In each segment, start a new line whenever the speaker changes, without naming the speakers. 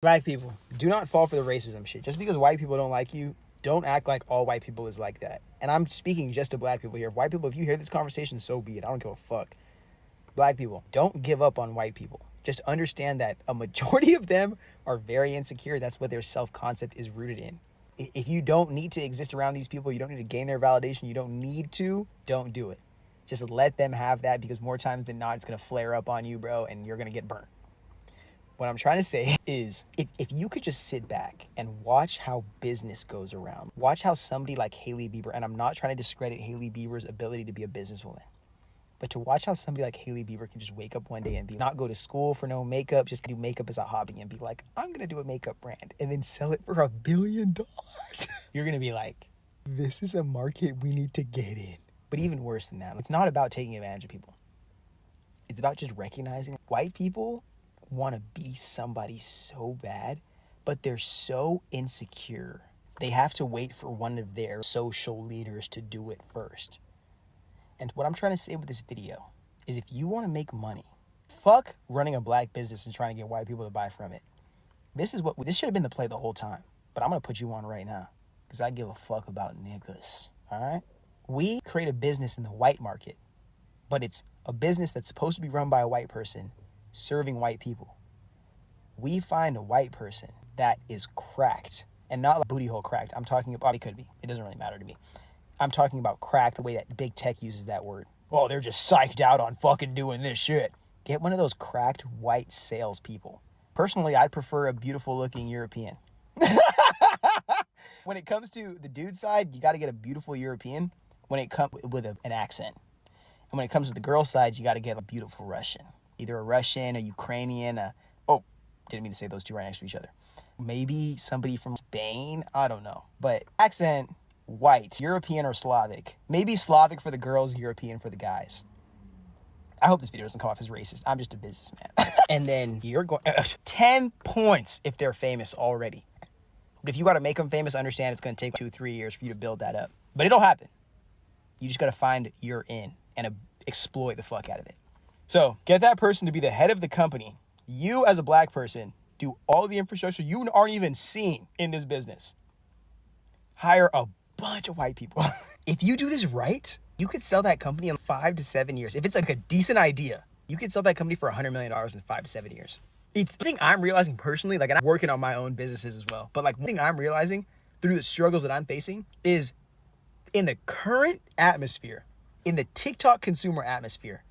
Black people, do not fall for the racism shit. Just because white people don't like you, don't act like all white people is like that. And I'm speaking just to black people here. White people, if you hear this conversation, so be it. I don't give a fuck. Black people, don't give up on white people. Just understand that a majority of them are very insecure. That's what their self-concept is rooted in. If you don't need to exist around these people, you don't need to gain their validation, you don't need to, don't do it. Just let them have that, because more times than not, it's going to flare up on you, bro, and you're going to get burnt. What I'm trying to say is, if you could just sit back and watch how business goes around, watch how somebody like Hailey Bieber, and I'm not trying to discredit Hailey Bieber's ability to be a businesswoman, but to watch how somebody like Hailey Bieber can just wake up one day and not go to school for no makeup, just do makeup as a hobby and be like, I'm going to do a makeup brand and then sell it for $1 billion. You're going to be like, this is a market we need to get in. But even worse than that, it's not about taking advantage of people. It's about just recognizing white people want to be somebody so bad, but they're so insecure. They have to wait for one of their social leaders to do it first. And what I'm trying to say with this video is, if you want to make money, fuck running a black business and trying to get white people to buy from it. This should have been the play the whole time, but I'm going to put you on right now because I give a fuck about niggas, all right? We create a business in the white market, but it's a business that's supposed to be run by a white person serving white people. We find a white person that is cracked, and not like booty hole cracked. I'm talking about, it could be. It doesn't really matter to me. I'm talking about cracked the way that big tech uses that word. Oh, they're just psyched out on fucking doing this shit. Get one of those cracked white salespeople. Personally, I'd prefer a beautiful looking European. When it comes to the dude side, you got to get a beautiful European when it comes with an accent. And when it comes to the girl side, you got to get a beautiful Russian. Either a Russian, a Ukrainian, didn't mean to say those two right next to each other. Maybe somebody from Spain, I don't know. But accent, white, European or Slavic. Maybe Slavic for the girls, European for the guys. I hope this video doesn't come off as racist. I'm just a businessman. And then you're going 10 points if they're famous already. But if you got to make them famous, understand it's going to take 2-3 years for you to build that up. But it'll happen. You just got to find your in and exploit the fuck out of it. So get that person to be the head of the company. You as a black person do all the infrastructure you aren't even seeing in this business. Hire a bunch of white people. If you do this right, you could sell that company in 5 to 7 years. If it's like a decent idea, you could sell that company for $100 million in 5 to 7 years. It's the thing I'm realizing personally, like, and I'm working on my own businesses as well, but like one thing I'm realizing through the struggles that I'm facing is, in the current atmosphere, in the TikTok consumer atmosphere,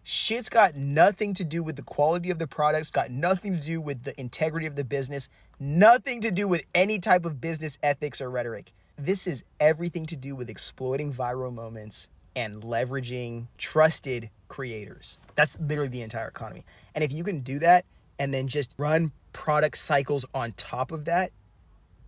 shit's got nothing to do with the quality of the products, got nothing to do with the integrity of the business, nothing to do with any type of business ethics or rhetoric. This is everything to do with exploiting viral moments and leveraging trusted creators. That's literally the entire economy. And if you can do that and then just run product cycles on top of that,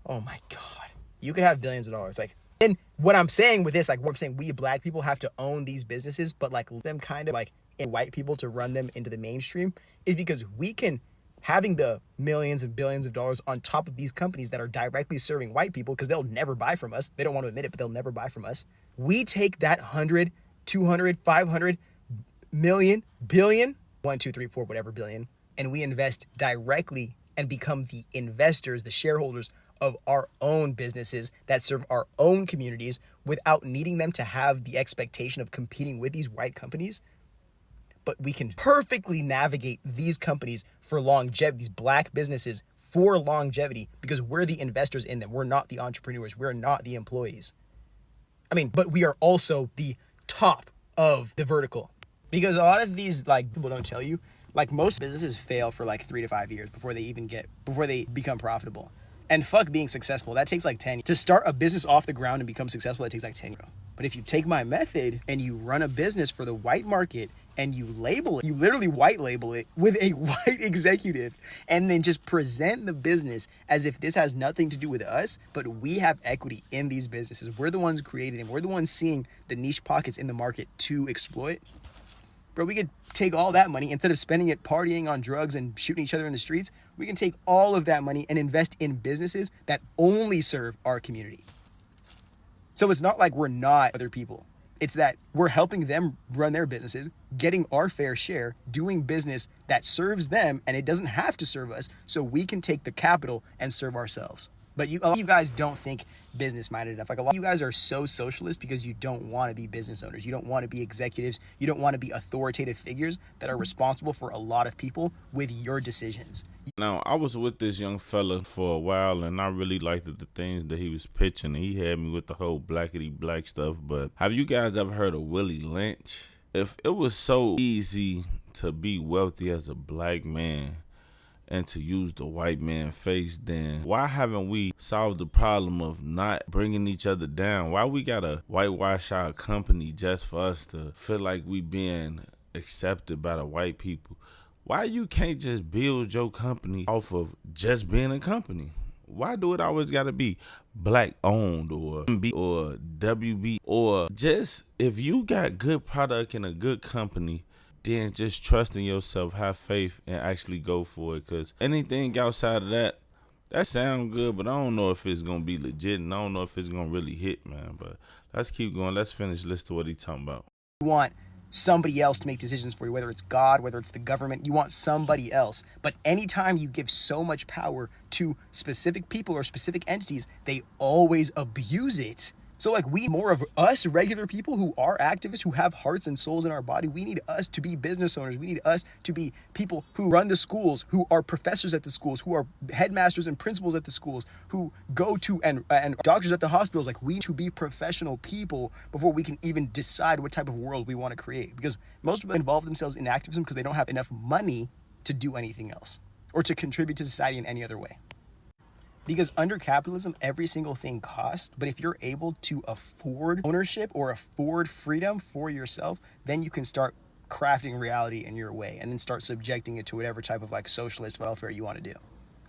oh my God, you could have billions of dollars. Like, and what I'm saying with this, like what I'm saying, we black people have to own these businesses, but like them kind of like in white people to run them into the mainstream, is because we can, having the millions and billions of dollars on top of these companies that are directly serving white people, because they'll never buy from us. They don't want to admit it, but they'll never buy from us. We take that 100, 200, 500 million, billion, 1, 2, 3, 4, whatever billion, and we invest directly and become the investors, the shareholders of our own businesses that serve our own communities without needing them to have the expectation of competing with these white companies. But we can perfectly navigate these companies for longevity, these black businesses for longevity, because we're the investors in them. We're not the entrepreneurs. We're not the employees. I mean, but we are also the top of the vertical, because a lot of these, like, people don't tell you, like, most businesses fail for like 3 to 5 years before they become profitable. And fuck being successful, that takes like 10 years. To start a business off the ground and become successful, that takes like 10 years. But if you take my method and you run a business for the white market and you label it, you literally white label it with a white executive, and then just present the business as if this has nothing to do with us, but we have equity in these businesses. We're the ones creating them. We're the ones seeing the niche pockets in the market to exploit. Bro, we could take all that money, instead of spending it partying on drugs and shooting each other in the streets, we can take all of that money and invest in businesses that only serve our community. So it's not like we're not other people. It's that we're helping them run their businesses, getting our fair share, doing business that serves them, and it doesn't have to serve us, so we can take the capital and serve ourselves. But a lot of you guys don't think business minded enough. Like, a lot of you guys are so socialist because you don't want to be business owners. You don't want to be executives. You don't want to be authoritative figures that are responsible for a lot of people with your decisions.
Now, I was with this young fella for a while, and I really liked the things that he was pitching. He had me with the whole blackety black stuff. But have you guys ever heard of Willie Lynch? If it was so easy to be wealthy as a black man and to use the white man face, then why haven't we solved the problem of not bringing each other down? Why we gotta whitewash our company just for us to feel like we being accepted by the white people? Why you can't just build your company off of just being a company? Why do it always gotta be black owned or MB or WB? Or just, if you got good product and a good company, then just trust in yourself, have faith, and actually go for it. Because anything outside of that sounds good, but I don't know if it's going to be legit, and I don't know if it's going to really hit, man. But let's keep going. Let's finish. Listen to what he's talking about.
You want somebody else to make decisions for you, whether it's God, whether it's the government. You want somebody else. But anytime you give so much power to specific people or specific entities, they always abuse it. So like, we need more of us regular people who are activists, who have hearts and souls in our body. We need us to be business owners. We need us to be people who run the schools, who are professors at the schools, who are headmasters and principals at the schools, who go to and doctors at the hospitals. Like, we need to be professional people before we can even decide what type of world we want to create. Because most people involve themselves in activism because they don't have enough money to do anything else or to contribute to society in any other way. Because under capitalism, every single thing costs. But if you're able to afford ownership or afford freedom for yourself, then you can start crafting reality in your way and then start subjecting it to whatever type of like socialist welfare you want to do,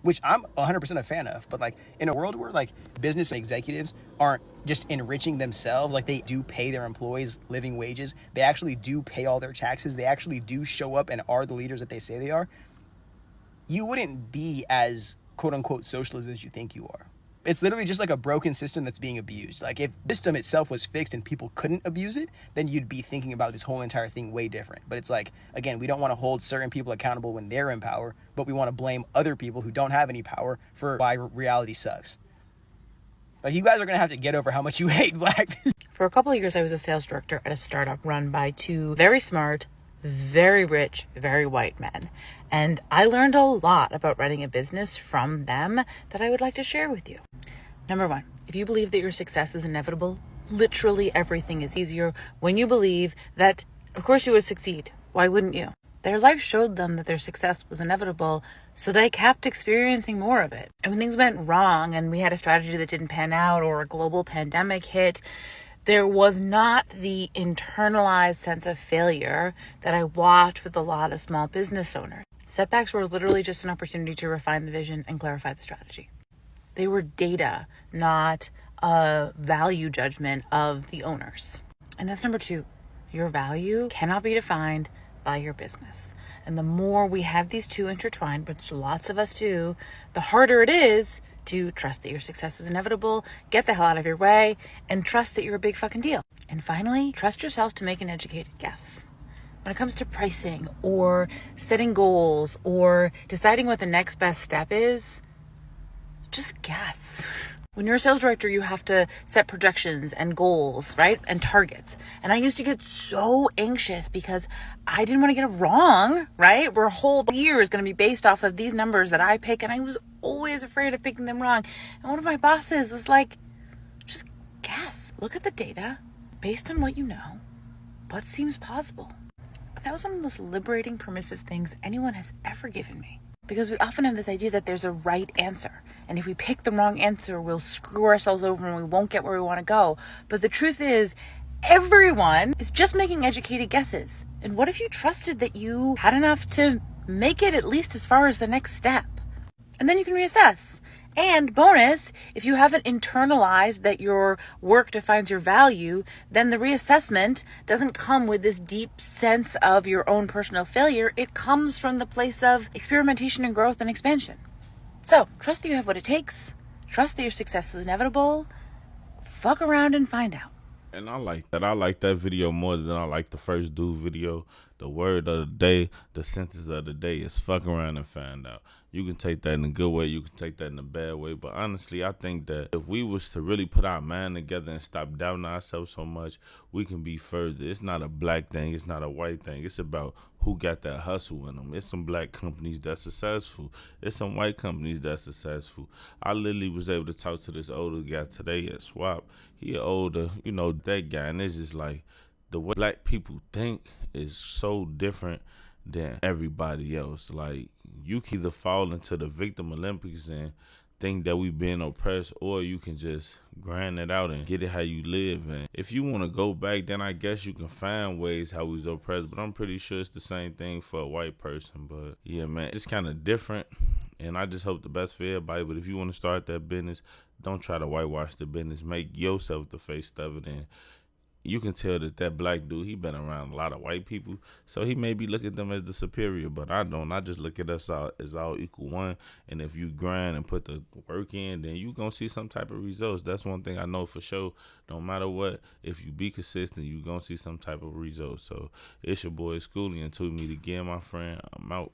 which I'm 100% a fan of. But like, in a world where like business executives aren't just enriching themselves, like they do pay their employees living wages, they actually do pay all their taxes, they actually do show up and are the leaders that they say they are, you wouldn't be as quote unquote socialist as you think you are. It's literally just like a broken system that's being abused. Like, if the system itself was fixed and people couldn't abuse it, then you'd be thinking about this whole entire thing way different. But it's like, again, we don't want to hold certain people accountable when they're in power, but we want to blame other people who don't have any power for why reality sucks. Like, you guys are going to have to get over how much you hate black people.
For a couple of years, I was a sales director at a startup run by two very smart, very rich, very white men. And I learned a lot about running a business from them that I would like to share with you. Number one, if you believe that your success is inevitable, literally everything is easier when you believe that, of course, you would succeed. Why wouldn't you? Their life showed them that their success was inevitable, so they kept experiencing more of it. And when things went wrong and we had a strategy that didn't pan out or a global pandemic hit, there was not the internalized sense of failure that I watched with a lot of small business owners. Setbacks were literally just an opportunity to refine the vision and clarify the strategy. They were data, not a value judgment of the owners. And that's number two. Your value cannot be defined by your business. And the more we have these two intertwined, which lots of us do, the harder it is to trust that your success is inevitable, get the hell out of your way, and trust that you're a big fucking deal. And finally, trust yourself to make an educated guess. When it comes to pricing or setting goals or deciding what the next best step is, just guess. When you're a sales director, you have to set projections and goals, right? And targets. And I used to get so anxious because I didn't want to get it wrong, right? Where a whole year is going to be based off of these numbers that I pick. And I was always afraid of picking them wrong. And one of my bosses was like, just guess. Look at the data. Based on what you know, what seems plausible? That was one of the most liberating, permissive things anyone has ever given me. Because we often have this idea that there's a right answer. And if we pick the wrong answer, we'll screw ourselves over and we won't get where we want to go. But the truth is, everyone is just making educated guesses. And what if you trusted that you had enough to make it at least as far as the next step? And then you can reassess. And bonus, if you haven't internalized that your work defines your value, then the reassessment doesn't come with this deep sense of your own personal failure. It comes from the place of experimentation and growth and expansion. So trust that you have what it takes. Trust that your success is inevitable. Fuck around and find out.
And I like that. I like that video more than I like the first dude video. The word of the day, the sentence of the day is fuck around and find out. You can take that in a good way, you can take that in a bad way. But honestly, I think that if we was to really put our mind together and stop doubting ourselves so much, we can be further. It's not a black thing, it's not a white thing. It's about who got that hustle in them. It's some black companies that's successful. It's some white companies that's successful. I literally was able to talk to this older guy today at Swap. He older, that guy, and it's just like the way black people think is so different than everybody else. Like, you can either fall into the victim Olympics and think that we being oppressed, or you can just grind it out and get it how you live. And if you want to go back, then I guess you can find ways how we was oppressed, but I'm pretty sure it's the same thing for a white person. But yeah, man, it's kind of different, and I just hope the best for everybody. But if you want to start that business, don't try to whitewash the business. Make yourself the face of it. And you can tell that black dude, he been around a lot of white people, so he may be looking at them as the superior, but I don't. I just look at us all as all equal one, and if you grind and put the work in, then you gonna see some type of results. That's one thing I know for sure. No matter what, if you be consistent, you gonna see some type of results. So it's your boy Schoolie, until we meet again, my friend. I'm out.